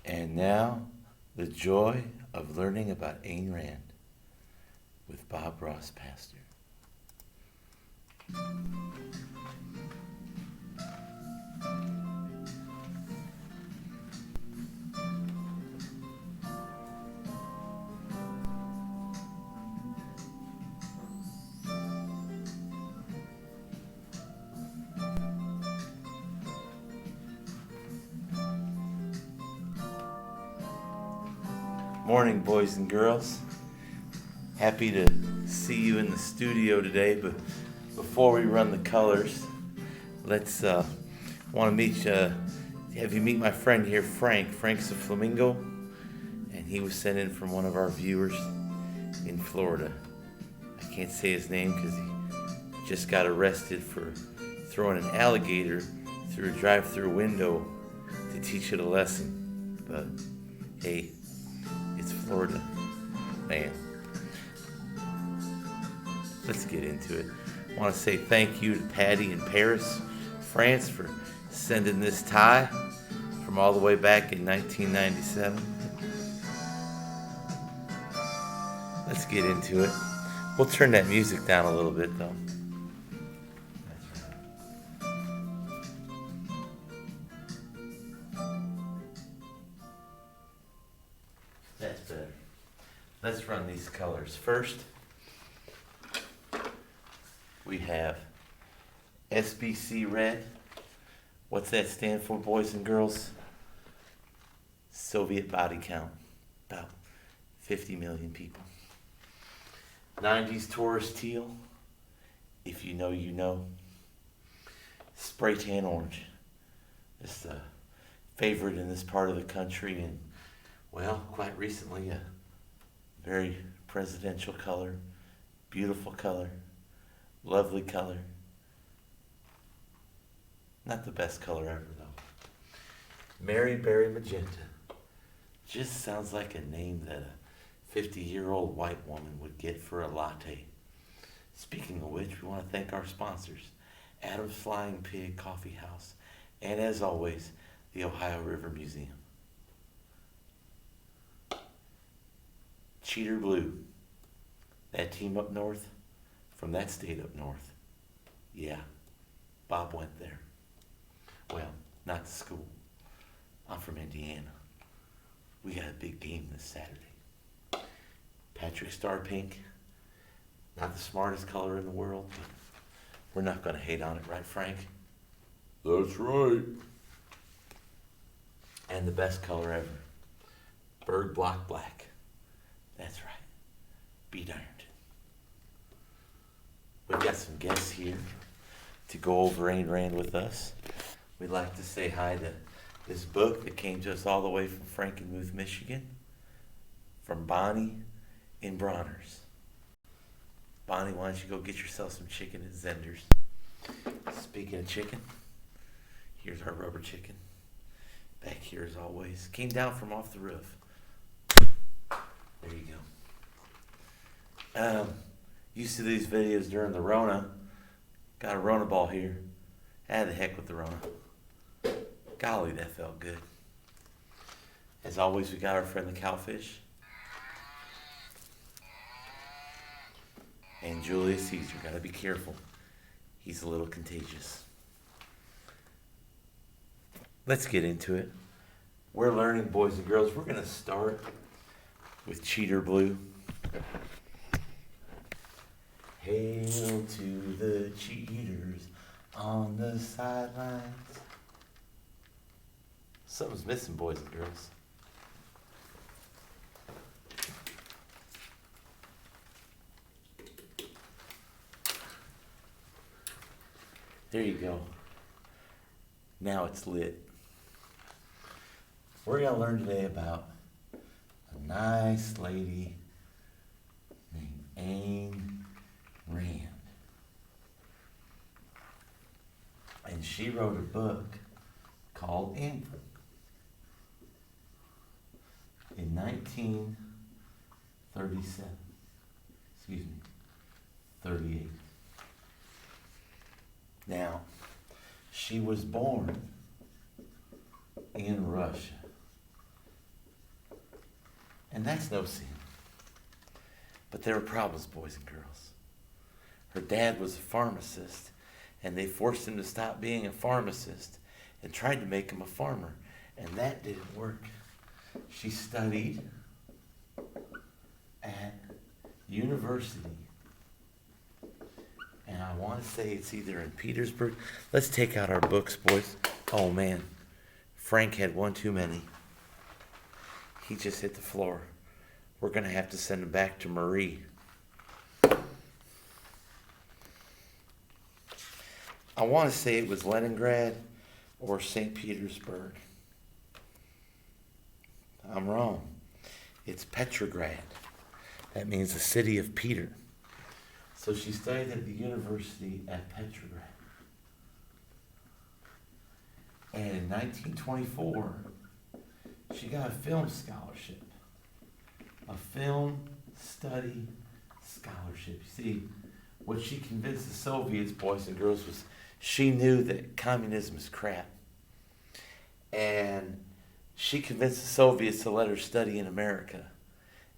And now, the joy of learning about Ayn Rand with Bob Ross, pastor. Morning, boys and girls. Happy to see you in the studio today, but before we run the colors, let's want to have you meet my friend here, Frank. Frank's a flamingo, and he was sent in from one of our viewers in Florida. I can't say his name because he just got arrested for throwing an alligator through a drive-through window to teach it a lesson. But hey, it's Florida, man. Let's get into it. I want to say thank you to Patty in Paris, France, for sending this tie from all the way back in 1997. Let's get into it. We'll turn that music down a little bit, though. That's better. Let's run these colors. First, we have SBC red. What's that stand for, boys and girls? Soviet body count. About 50 million people. 90s Taurus teal. If you know, you know. Spray tan orange. It's a favorite in this part of the country, and well, quite recently, a very presidential color, beautiful color, lovely color. Not the best color ever, though. Mary Berry Magenta. Just sounds like a name that a 50-year-old white woman would get for a latte. Speaking of which, we want to thank our sponsors, Adam's Flying Pig Coffee House, and as always, the Ohio River Museum. Cheater Blue, that team up north, from that state up north. Yeah, Bob went there. Well, not to school. I'm from Indiana. We got a big game this Saturday. Patrick Star Pink, not the smartest color in the world, but we're not going to hate on it, right, Frank? That's right. And the best color ever, Bird Block Black. That's right. Be darned. We've got some guests here to go over Ayn Rand with us. We'd like to say hi to this book that came to us all the way from Frankenmuth, Michigan, from Bonnie in Bronner's. Bonnie, why don't you go get yourself some chicken at Zender's? Speaking of chicken, here's our rubber chicken. Back here as always. Came down from off the roof. There you go. Used to these videos during the Rona. Got a Rona ball here. The heck with the Rona. Golly, that felt good. As always, we got our friend the cowfish. And Julius Caesar. Gotta be careful. He's a little contagious. Let's get into it. We're learning, boys and girls. We're going to start with Cheater Blue. Hail to the cheaters on the sidelines. Something's missing, boys and girls. There you go. Now it's lit. We're going to learn today about a nice lady named Ayn Rand. And she wrote a book called Anthem in 1937. Excuse me, 38. Now, she was born in Russia. And that's no sin. But there were problems, boys and girls. Her dad was a pharmacist, and they forced him to stop being a pharmacist and tried to make him a farmer. And that didn't work. She studied at university. And I want to say it's either in Petersburg. Let's take out our books, boys. Oh, man. Frank had one too many. He just hit the floor. We're going to have to send him back to Marie. I want to say it was Leningrad or St. Petersburg. I'm wrong. It's Petrograd. That means the city of Peter. So she studied at the university at Petrograd. And in 1924, she got a film scholarship. A film study scholarship. You see, what she convinced the Soviets, boys and girls, was she knew that communism is crap. And she convinced the Soviets to let her study in America.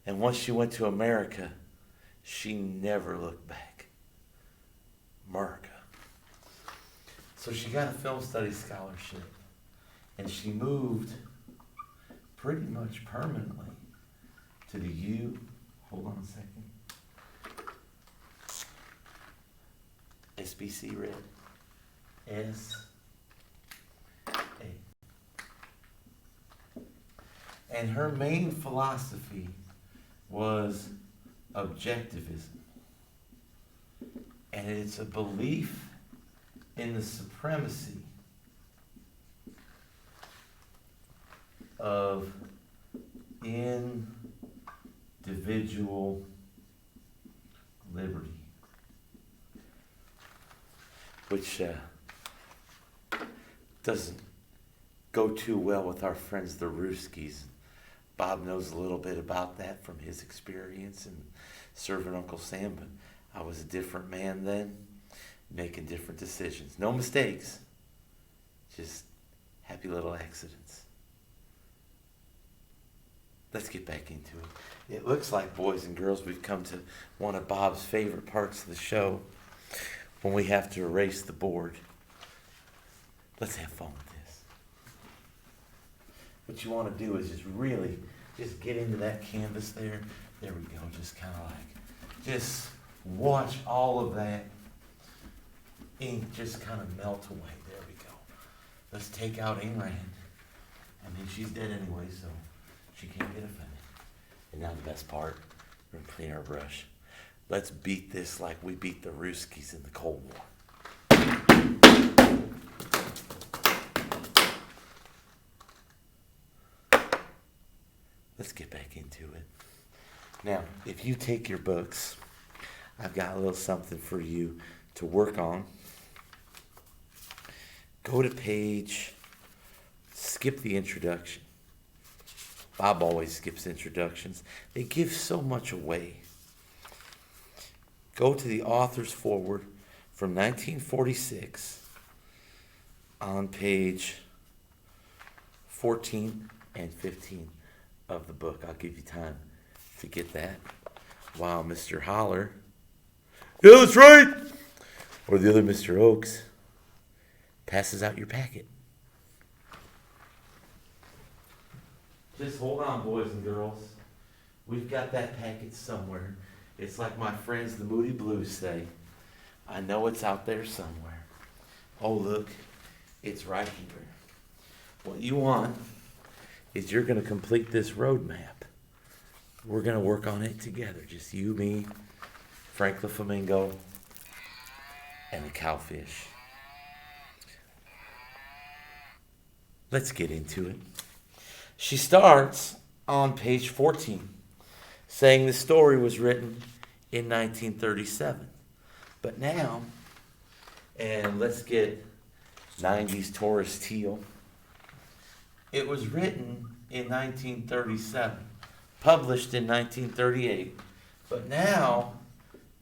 And once she went to America, she never looked back. America. So she got a film study scholarship. And she moved pretty much permanently to the hold on a second. SBC red. S-A. And her main philosophy was objectivism. And it's a belief in the supremacy of individual liberty, which doesn't go too well with our friends the Ruskies. Bob knows a little bit about that from his experience and serving Uncle Sam, but I was a different man then, making different decisions. No mistakes, just happy little accidents. Let's get back into it. It looks like, boys and girls, we've come to one of Bob's favorite parts of the show, when we have to erase the board. Let's have fun with this. What you want to do is just get into that canvas there. There we go. Just kind of just watch all of that ink just kind of melt away. There we go. Let's take out Ayn Rand. I mean, she's dead anyway, so she can't get offended. And now the best part, we're going to clean our brush. Let's beat this like we beat the Ruskies in the Cold War. Let's get back into it. Now, if you take your books, I've got a little something for you to work on. Go to page, skip the introduction. Bob always skips introductions. They give so much away. Go to the author's foreword from 1946 on page 14 and 15 of the book. I'll give you time to get that while Mr. Holler, yeah, that's right, or the other Mr. Oaks, passes out your packet. Just hold on, boys and girls. We've got that packet somewhere. It's like my friends the Moody Blues say, I know it's out there somewhere. Oh, look, it's right here. What you want is you're going to complete this roadmap. We're going to work on it together. Just you, me, Frank the Flamingo, and the cowfish. Let's get into it. She starts on page 14, saying the story was written in 1937. But now, and let's get 90s Taurus teal, it was written in 1937, published in 1938, but now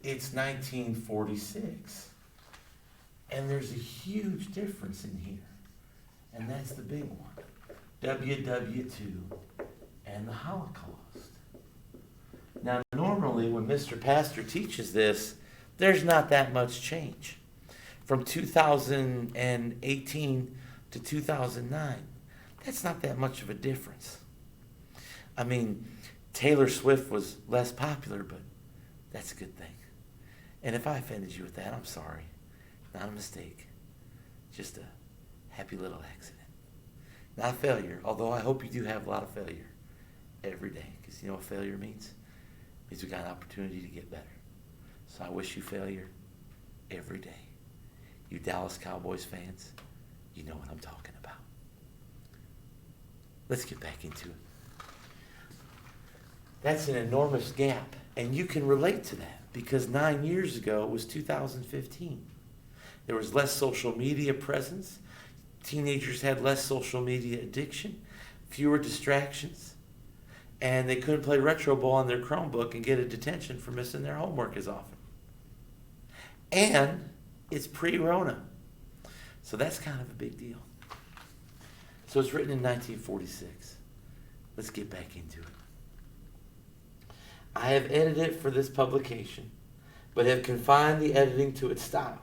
it's 1946. And there's a huge difference in here, and that's the big one. WW2 and the Holocaust. Now, normally when Mr. Pastor teaches this, there's not that much change. From 2018 to 2009, that's not that much of a difference. I mean, Taylor Swift was less popular, but that's a good thing. And if I offended you with that, I'm sorry. Not a mistake. Just a happy little accident. Not a failure, although I hope you do have a lot of failure every day. Because you know what failure means? It means we got an opportunity to get better. So I wish you failure every day. You Dallas Cowboys fans, you know what I'm talking about. Let's get back into it. That's an enormous gap, and you can relate to that because 9 years ago it was 2015. There was less social media presence. Teenagers had less social media addiction, fewer distractions, and they couldn't play retro ball on their Chromebook and get a detention for missing their homework as often. And it's pre-Rona. So that's kind of a big deal. So it's written in 1946. Let's get back into it. I have edited it for this publication, but have confined the editing to its style.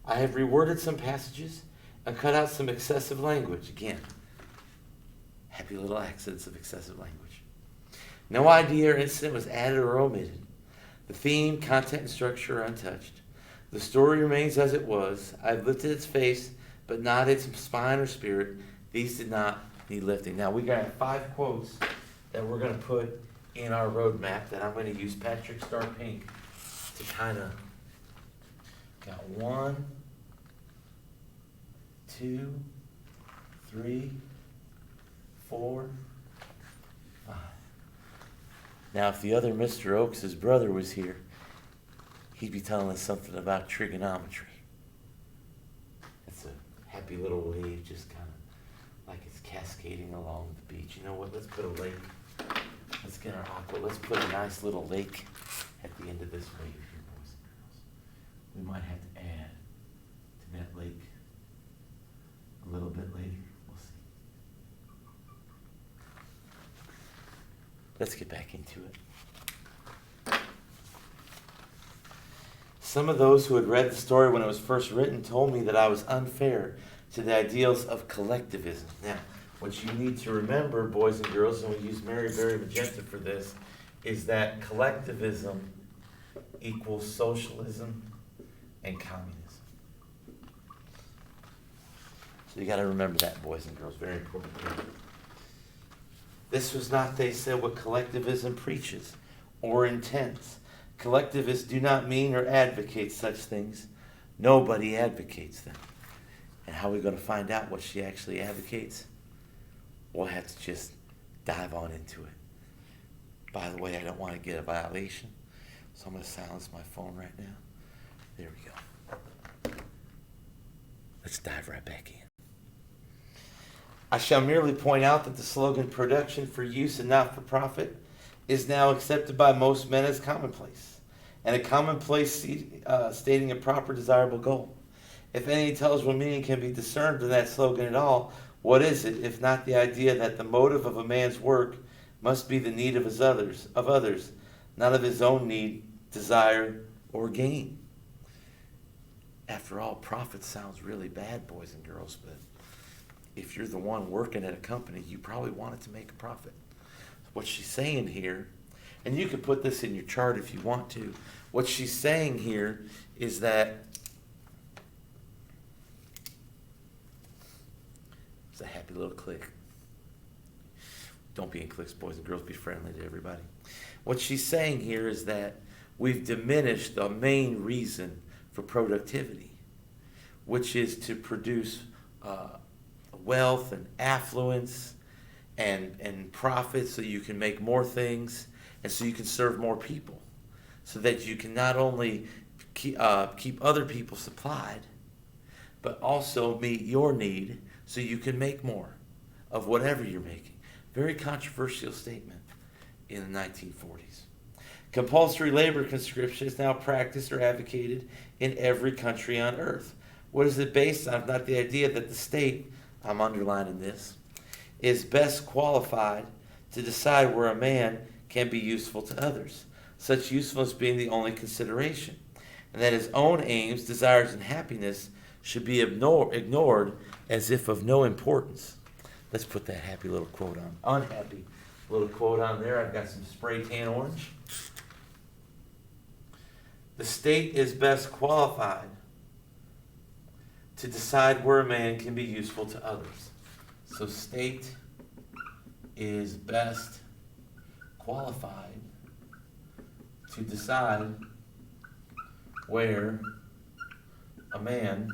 I have reworded some passages and cut out some excessive language. Again, happy little accidents of excessive language. No idea or incident was added or omitted. The theme, content, and structure are untouched. The story remains as it was. I've lifted its face, but not its spine or spirit. These did not need lifting. Now, we got 5 quotes that we're going to put in our roadmap that I'm going to use Patrick Star Pink to kind of, got 1, 2, 3, 4, 5. Now, if the other Mr. Oaks' brother was here, he'd be telling us something about trigonometry. It's a happy little wave, just kind of like it's cascading along the beach. You know what? Let's put a lake. Let's get our aqua. Let's put a nice little lake at the end of this wave here, boys and girls. We might have to add to that lake a little bit later. We'll see. Let's get back into it. Some of those who had read the story when it was first written told me that I was unfair to the ideals of collectivism. Now, what you need to remember, boys and girls, and we use Mary Berry Magenta for this, is that collectivism equals socialism and communism. So you got to remember that, boys and girls. Very important. This was not, they said, what collectivism preaches or intends. Collectivists do not mean or advocate such things. Nobody advocates them. And how are we going to find out what she actually advocates? We'll have to just dive on into it. By the way, I don't want to get a violation, so I'm going to silence my phone right now. There we go. Let's dive right back in. I shall merely point out that the slogan production for use and not for profit is now accepted by most men as commonplace, and a commonplace stating a proper desirable goal. If any intelligible meaning can be discerned in that slogan at all, what is it, if not the idea that the motive of a man's work must be the need of others, not of his own need, desire, or gain? After all, profit sounds really bad, boys and girls, but if you're the one working at a company, you probably want it to make a profit. What she's saying here, and you can put this in your chart if you want to, what she's saying here is that it's a happy little click. Don't be in clicks, boys and girls. Be friendly to everybody. What she's saying here is that we've diminished the main reason for productivity, which is to produce wealth and affluence and profit so you can make more things and so you can serve more people, so that you can not only keep other people supplied, but also meet your need so you can make more of whatever you're making. Very controversial statement in the 1940s. Compulsory labor conscription is now practiced or advocated in every country on earth. What is it based on? Not the idea that the state, I'm underlining this, is best qualified to decide where a man can be useful to others. such usefulness being the only consideration, and that his own aims, desires, and happiness should be ignored as if of no importance. Let's put that happy little quote on. Unhappy little quote on there. I've got some spray tan orange. The state is best qualified to decide where a man can be useful to others. So state is best qualified to decide where a man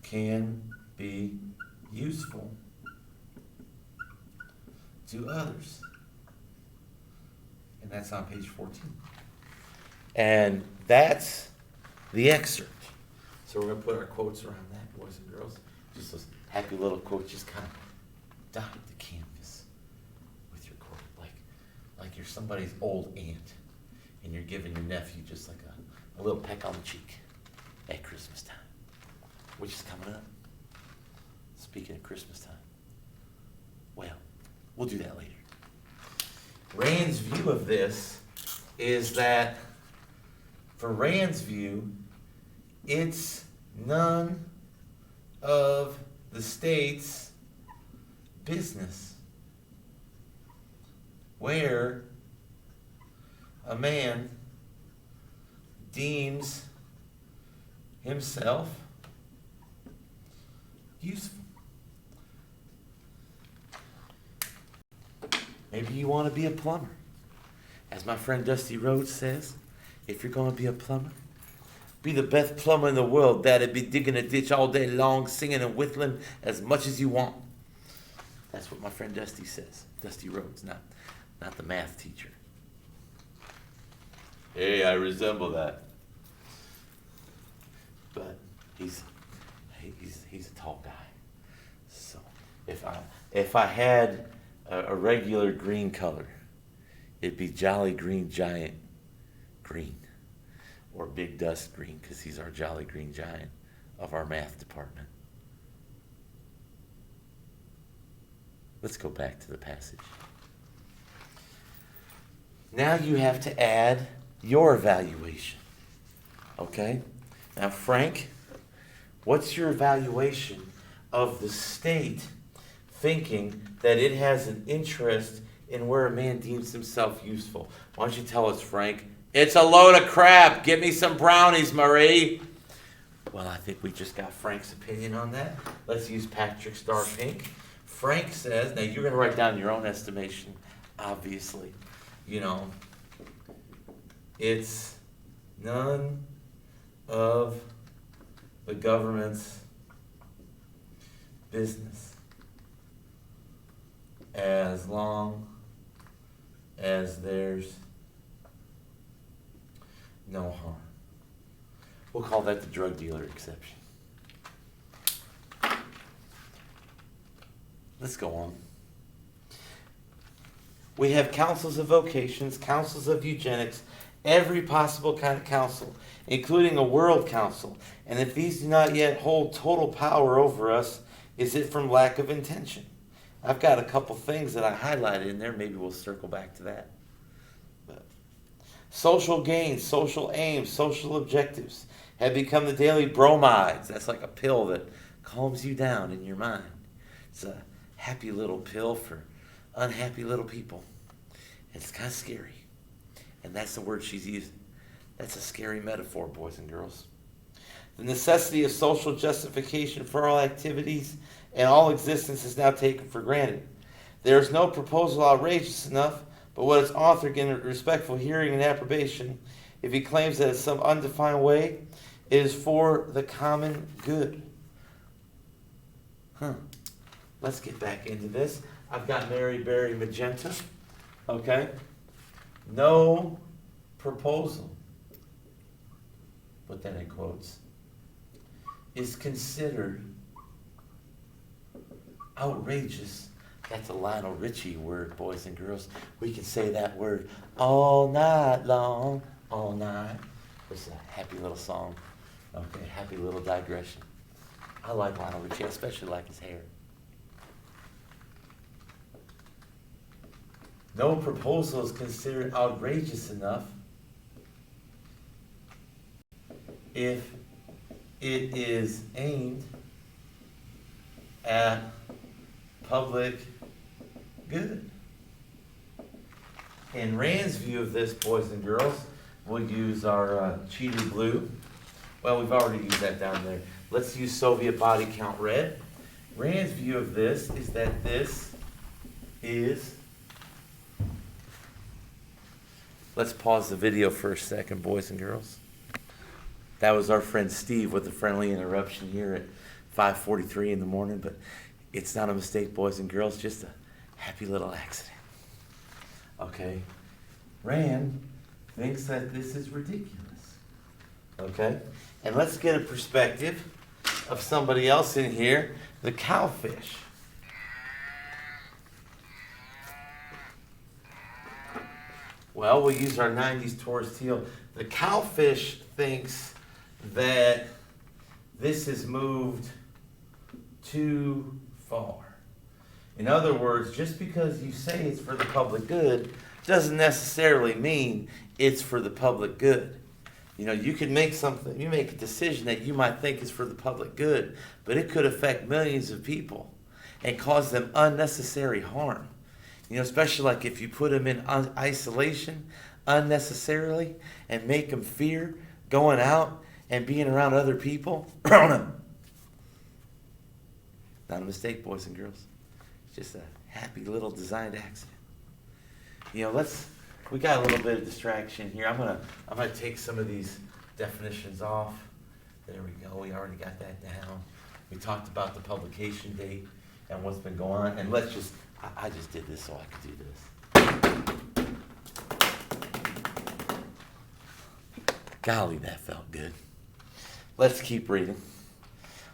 can be useful to others. And that's on page 14. And that's the excerpt. So we're going to put our quotes around that, boys and girls. Just those happy little quotes. Just kind of dot the canvas with your quote. Like you're somebody's old aunt and you're giving your nephew just like a little peck on the cheek at Christmas time, which is coming up. Speaking of Christmas time. Well, we'll do that later. Rand's view of this is that, for Rand's view, it's none of the state's business where a man deems himself useful. Maybe you want to be a plumber. As my friend Dusty Rhodes says, if you're going to be a plumber, be the best plumber in the world. That'd be digging a ditch all day long, singing and whistling as much as you want. That's what my friend Dusty says. Dusty Rhodes, not the math teacher. Hey, I resemble that. But he's a tall guy. So if I had a regular green color, it'd be Jolly Green Giant green, or Big Dust green, because he's our Jolly Green Giant of our math department. Let's go back to the passage. Now you have to add your evaluation. Okay? Now, Frank, what's your evaluation of the state thinking that it has an interest in where a man deems himself useful? Why don't you tell us, Frank? It's a load of crap. Give me some brownies, Marie. Well, I think we just got Frank's opinion on that. Let's use Patrick Star Pink. Frank says, now you're going to write down your own estimation, obviously. You know, it's none of the government's business as long as there's no harm. We'll call that the drug dealer exception. Let's go on. We have councils of vocations, councils of eugenics, every possible kind of council, including a world council. And if these do not yet hold total power over us, is it from lack of intention? I've got a couple things that I highlighted in there. Maybe we'll circle back to that. But social gains, social aims, social objectives have become the daily bromides. That's like a pill that calms you down in your mind. It's a happy little pill for unhappy little people. It's kind of scary. And that's the word she's using. That's a scary metaphor, boys and girls. The necessity of social justification for all activities and all existence is now taken for granted. There is no proposal outrageous enough, but what its author can respectful hearing and approbation if he claims that in some undefined way it is for the common good. Let's get back into this. I've got Mary Berry Magenta. Okay? No proposal, put that in quotes, is considered outrageous. That's a Lionel Richie word, boys and girls. We can say that word all night long, all night. It's a happy little song. Okay, happy little digression. I like Lionel Richie. I especially like his hair. No proposal is considered outrageous enough if it is aimed at public good. In Rand's view of this, boys and girls, we'll use our cheater blue. Well, we've already used that down there. Let's use Soviet body count red. Rand's view of this is that this is... Let's pause the video for a second, boys and girls. That was our friend Steve with a friendly interruption here at 5:43 in the morning, but it's not a mistake, boys and girls, just a happy little accident. Okay? Rand thinks that this is ridiculous. Okay? And let's get a perspective of somebody else in here, the cowfish. Well, we'll use our 90s Taurus teal. The cowfish thinks that this has moved too far. In other words, just because you say it's for the public good doesn't necessarily mean it's for the public good. You know, you can make something, you make a decision that you might think is for the public good, but it could affect millions of people and cause them unnecessary harm. You know, especially like if you put them in isolation unnecessarily and make them fear going out and being around other people. Not a mistake, boys and girls. It's just a happy little designed accident. You know, we got a little bit of distraction here. I'm gonna take some of these definitions off. There we go. We already got that down. We talked about the publication date and what's been going on. And I just did this so I could do this. Golly, that felt good. Let's keep reading.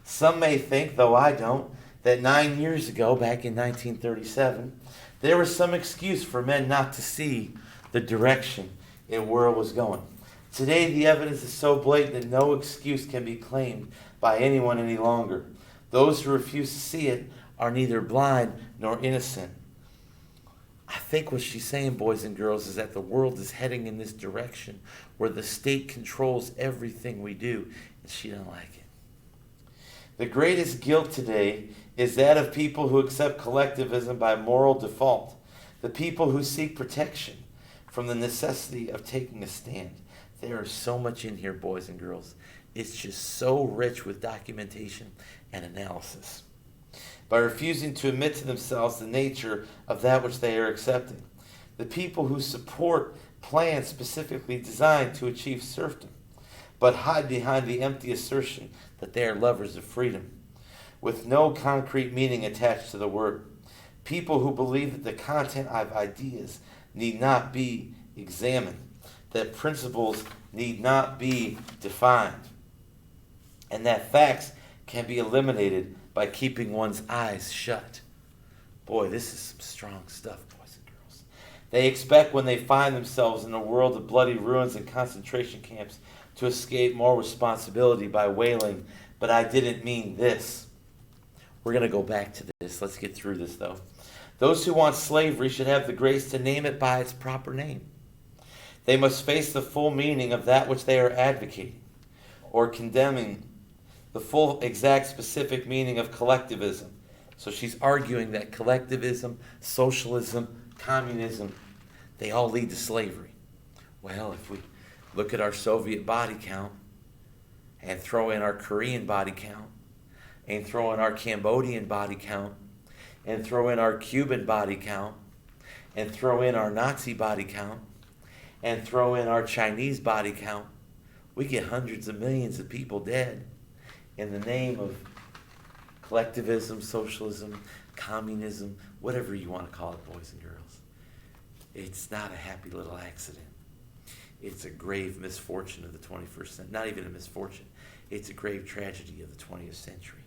Some may think, though I don't, that 9 years ago, back in 1937, there was some excuse for men not to see the direction the world was going. Today, the evidence is so blatant that no excuse can be claimed by anyone any longer. Those who refuse to see it are neither blind nor innocent. I think what she's saying, boys and girls, is that the world is heading in this direction where the state controls everything we do, and she doesn't like it. The greatest guilt today is that of people who accept collectivism by moral default, the people who seek protection from the necessity of taking a stand. There is so much in here, boys and girls. It's just so rich with documentation and analysis. By refusing to admit to themselves the nature of that which they are accepting, the people who support plans specifically designed to achieve serfdom, but hide behind the empty assertion that they are lovers of freedom, with no concrete meaning attached to the word. People who believe that the content of ideas need not be examined, that principles need not be defined, and that facts can be eliminated by keeping one's eyes shut. Boy, this is some strong stuff, boys and girls. They expect when they find themselves in a world of bloody ruins and concentration camps to escape more responsibility by wailing, "But I didn't mean this." We're going to go back to this. Let's get through this, though. Those who want slavery should have the grace to name it by its proper name. They must face the full meaning of that which they are advocating or condemning, the full, exact, specific meaning of collectivism. So she's arguing that collectivism, socialism, communism, they all lead to slavery. Well, if we look at our Soviet body count and throw in our Korean body count and throw in our Cambodian body count and throw in our Cuban body count and throw in our Nazi body count and throw in our Chinese body count, we get hundreds of millions of people dead in the name of collectivism, socialism, communism, whatever you want to call it, boys and girls. It's not a happy little accident. It's a grave misfortune of the 21st century. Not even a misfortune. It's a grave tragedy of the 20th century.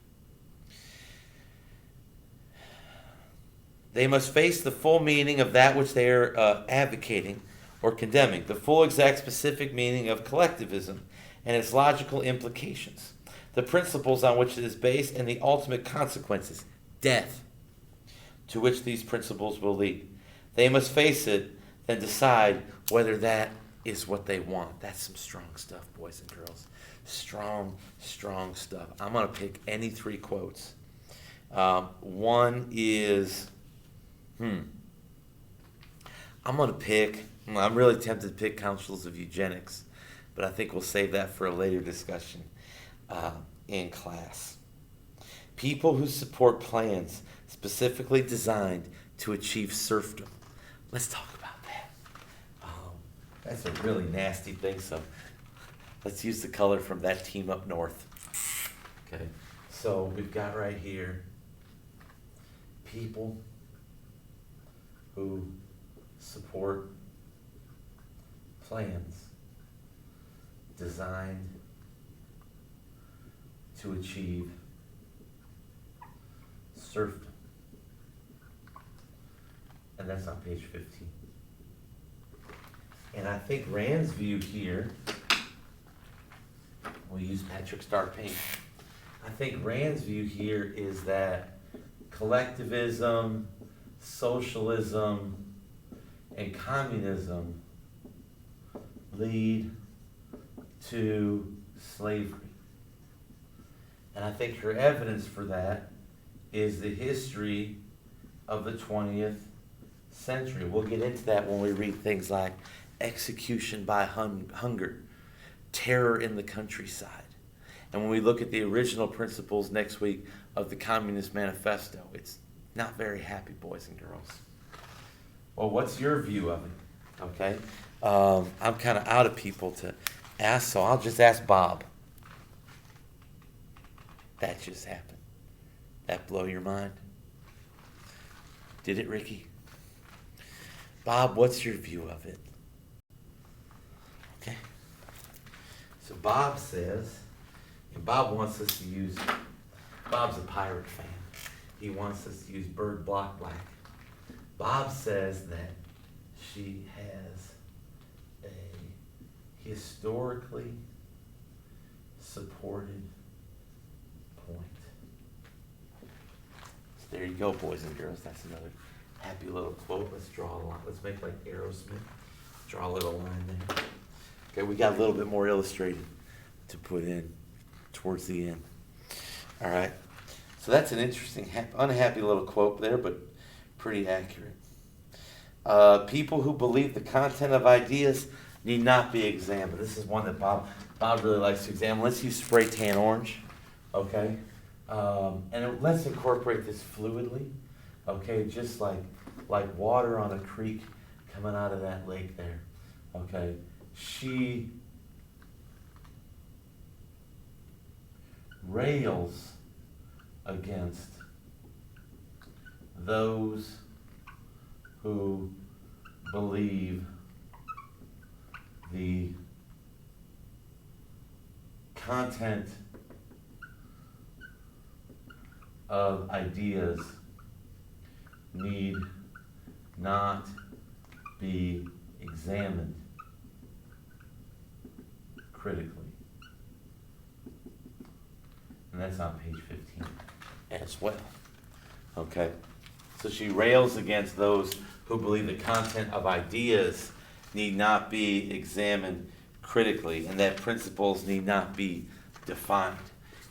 They must face the full meaning of that which they are advocating or condemning, the full, exact, specific meaning of collectivism and its logical implications, the principles on which it is based, and the ultimate consequences, death, to which these principles will lead. They must face it, then decide whether that is what they want. That's some strong stuff, boys and girls. Strong, strong stuff. I'm going to pick any three quotes. One is, I'm really tempted to pick Councils of Eugenics, but I think we'll save that for a later discussion in class. People who support plans specifically designed to achieve serfdom. Let's talk about that. That's a really nasty thing, so let's use the color from that team up north. Okay, so we've got right here people who support plans designed to achieve serfdom. And that's on page 15. And I think Rand's view here, we'll use Patrick Star Paint. I think Rand's view here is that collectivism, socialism, and communism lead to slavery. And I think her evidence for that is the history of the 20th century. We'll get into that when we read things like execution by hunger, terror in the countryside. And when we look at the original principles next week of the Communist Manifesto, it's not very happy, boys and girls. Well, what's your view of it? Okay. I'm kind of out of people to ask, so I'll just ask Bob. That just happened. That blow your mind? Did it, Ricky? Bob, what's your view of it? Okay. So Bob says, and Bob wants us to use, Bob's a pirate fan. He wants us to use Bird Block Black. Bob says that she has a historically supported point. So there you go, boys and girls. That's another happy little quote. Let's draw a line. Let's make like Aerosmith. Draw a little line there. Okay, we got a little bit more illustrated to put in towards the end. All right. So that's an interesting, unhappy little quote there, but pretty accurate. People who believe the content of ideas need not be examined. This is one that Bob really likes to examine. Let's use spray tan orange, okay? And let's incorporate this fluidly, okay? Just like water on a creek coming out of that lake there, okay? She rails against those who believe the content of ideas need not be examined critically. And that's on page 15 as well. Okay. So she rails against those who believe the content of ideas need not be examined critically, and that principles need not be defined.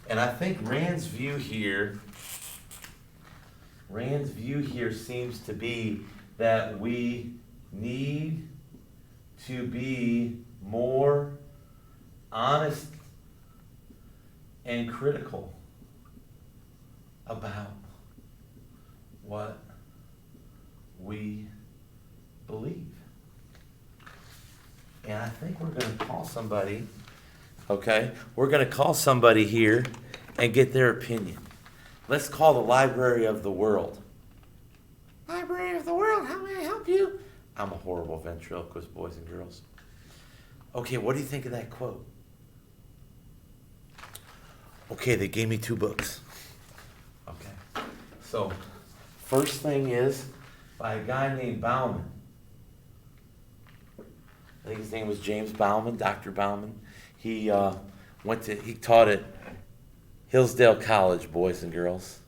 And I think Rand's view here seems to be that we need to be more honest and critical about what we believe. And I think we're going to call somebody, okay? We're going to call somebody here and get their opinion. Let's call the Library of the World. Library of the World, how may I help you? I'm a horrible ventriloquist, boys and girls. Okay, what do you think of that quote? Okay, they gave me 2 books. Okay. So, first thing is by a guy named Bauman. I think his name was James Bauman, Dr. Bauman. He taught at Hillsdale College, boys and girls.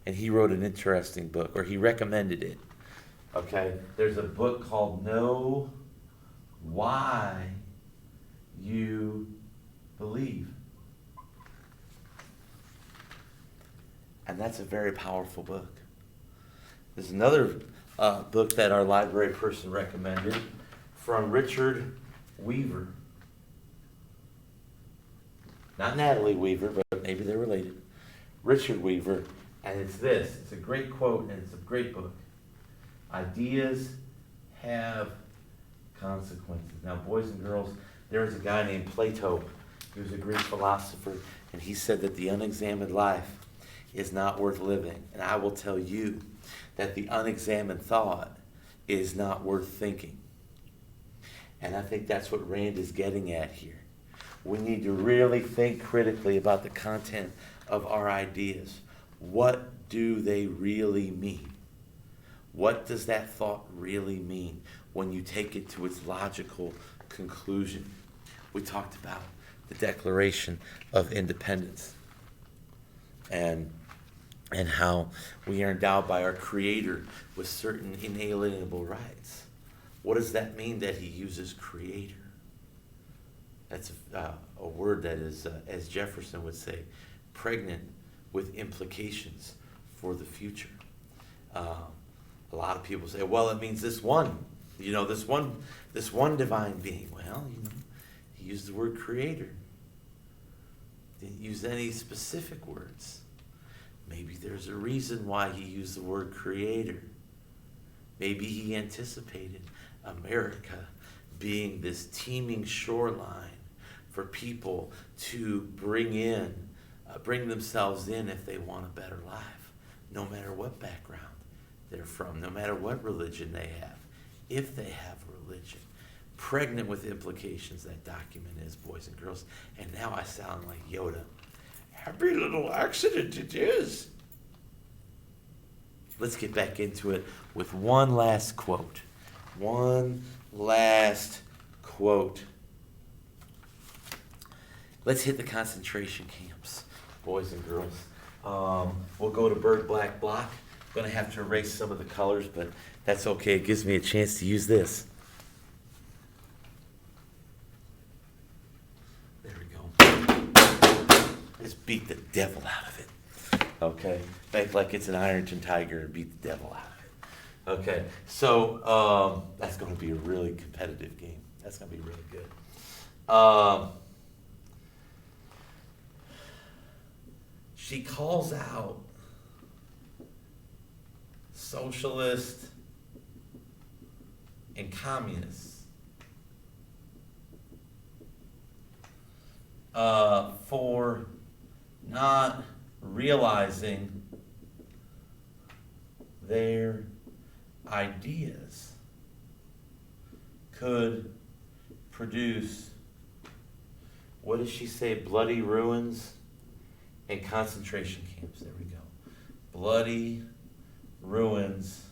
And he wrote an interesting book, or he recommended it. Okay? There's a book called Know Why You Believe. And that's a very powerful book. There's another book that our library person recommended from Richard Weaver. Not Natalie Weaver, but maybe they're related. Richard Weaver, and it's this. It's a great quote, and it's a great book. Ideas have consequences. Now, boys and girls, there was a guy named Plato. He was a Greek philosopher, and he said that the unexamined life is not worth living. And I will tell you that the unexamined thought is not worth thinking. And I think that's what Rand is getting at here. We need to really think critically about the content of our ideas. What do they really mean? What does that thought really mean when you take it to its logical conclusion? We talked about the Declaration of Independence and how we are endowed by our Creator with certain inalienable rights. What does that mean that he uses Creator? That's a word that is, as Jefferson would say, pregnant with implications for the future. A lot of people say, well, it means this one divine being. Well, he used the word Creator. Didn't use any specific words. Maybe there's a reason why he used the word Creator. Maybe he anticipated America being this teeming shoreline for people to bring themselves in if they want a better life, no matter what background they're from, no matter what religion they have, if they have a religion. Pregnant with implications, that document is, boys and girls. And now I sound like Yoda. Happy little accident it is. Let's get back into it with one last quote. One last quote. Let's hit the concentration camps, boys and girls. We'll go to Berg Black Block. I'm going to have to erase some of the colors, but that's okay. It gives me a chance to use this. There we go. Just beat the devil out of it. Okay? Make like it's an Ironton Tiger and beat the devil out of it. Okay, so that's going to be a really competitive game. That's going to be really good. She calls out socialists and communists for not realizing their ideas could produce, what does she say, bloody ruins and concentration camps. There we go. Bloody ruins.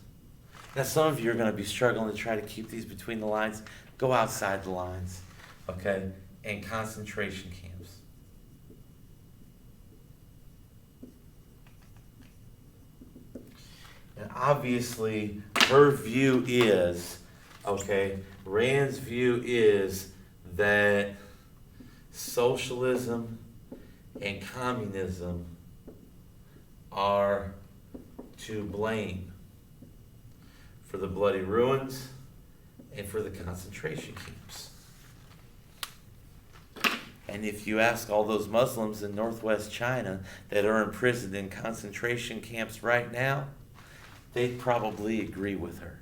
Now some of you are going to be struggling to try to keep these between the lines. Go outside the lines, okay? And concentration camps. And obviously, her view is, okay, Rand's view is that socialism and communism are to blame for the bloody ruins and for the concentration camps. And if you ask all those Muslims in northwest China that are imprisoned in concentration camps right now, they'd probably agree with her.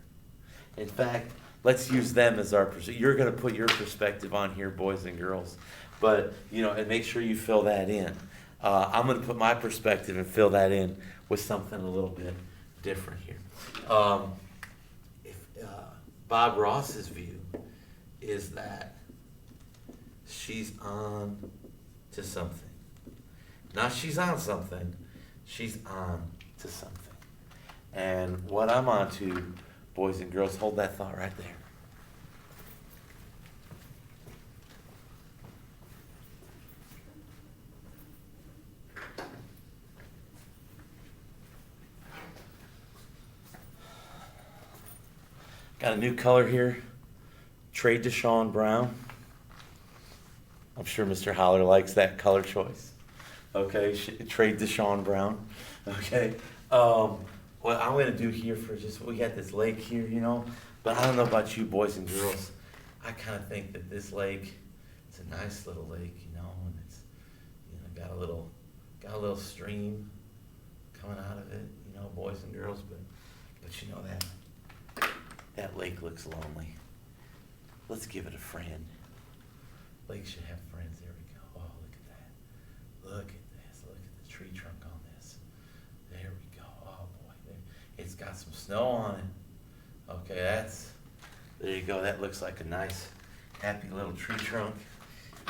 In fact, let's use them as our perspective. You're going to put your perspective on here, boys and girls. But, and make sure you fill that in. I'm going to put my perspective and fill that in with something a little bit different here. Bob Ross's view is that she's on to something. Not she's on something, she's on to something. And what I'm on to, boys and girls, hold that thought right there. Got a new color here. Trade Deshaun Brown. I'm sure Mr. Holler likes that color choice. Okay, trade Deshaun Brown. Okay. What I'm going to do here for we got this lake here, but I don't know about you boys and girls. I kind of think that this lake, it's a nice little lake, and it's, got a little stream coming out of it, boys and girls, but that lake looks lonely. Let's give it a friend. Lake should have friends. There we go. Oh, look at that. Look at this. Look at the tree trunk on this. There we go. Oh boy, it's got some snow on it. Okay, there you go. That looks like a nice, happy little tree trunk.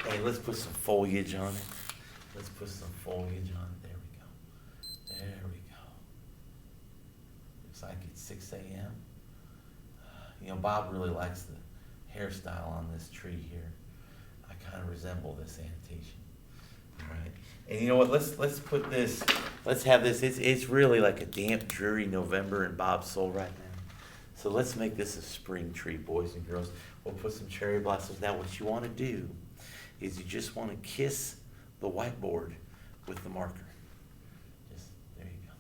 Hey, let's put some foliage on it. Let's put some foliage on it. There we go. There we go. Looks like it's 6 a.m. Bob really likes the hairstyle on this tree here. I kind of resemble this annotation. All right. And you know what? Let's put this. Let's have this. It's really like a damp, dreary November in Bob's soul right now. So let's make this a spring tree, boys and girls. We'll put some cherry blossoms. Now, what you want to do is you just want to kiss the whiteboard with the marker. Just there you go.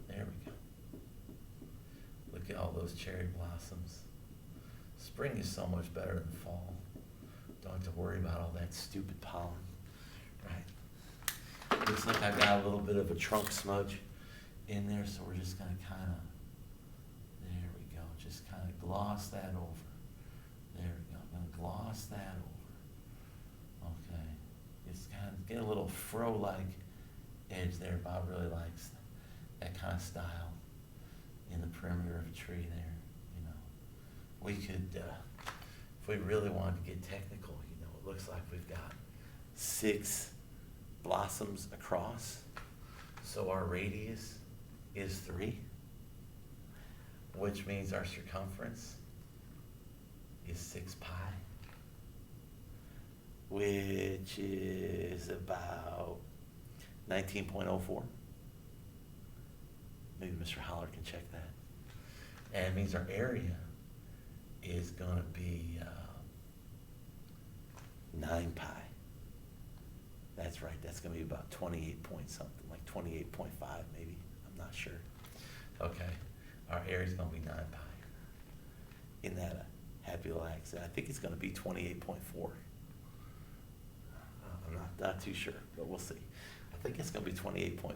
There we go. Look at all those cherry blossoms. Spring is so much better than fall. Don't have to worry about all that stupid pollen, right? Looks like I got a little bit of a trunk smudge in there, so we're just gonna there we go, just kind of gloss that over. There we go, I'm gonna gloss that over. Okay, just kind of get a little fro-like edge there. Bob really likes that kind of style in the perimeter of a tree there. We could, if we really wanted to get technical, it looks like we've got 6 blossoms across. So our radius is 3, which means our circumference is 6 pi, which is about 19.04. Maybe Mr. Holler can check that. And it means our area is going to be 9 pi. That's right. That's going to be about 28 point something, like 28.5 maybe. I'm not sure. Okay. Our area is going to be 9 pi. Isn't that a happy little accident? I think it's going to be 28.4. I'm not too sure, but we'll see. I think it's going to be 28.4.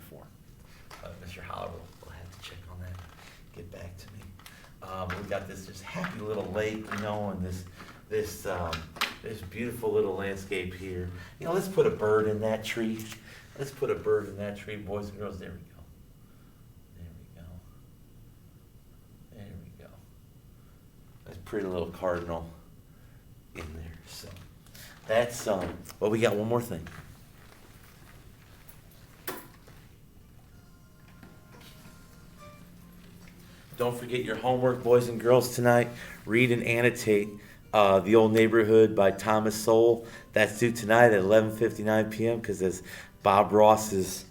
Mr. Holler will have to check on that. Get back to me. We've got this just happy little lake, and this beautiful little landscape here. Let's put a bird in that tree. Let's put a bird in that tree, boys and girls. There we go. There we go. There we go. That's a pretty little cardinal in there. So that's well, we got one more thing. Don't forget your homework, boys and girls, tonight. Read and annotate The Old Neighborhood by Thomas Sowell. That's due tonight at 11:59 p.m. because as Bob Ross's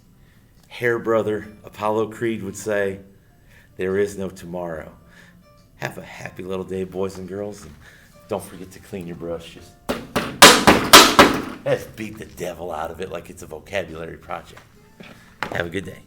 hair brother, Apollo Creed, would say, there is no tomorrow. Have a happy little day, boys and girls. And don't forget to clean your brush. Let's beat the devil out of it like it's a vocabulary project. Have a good day.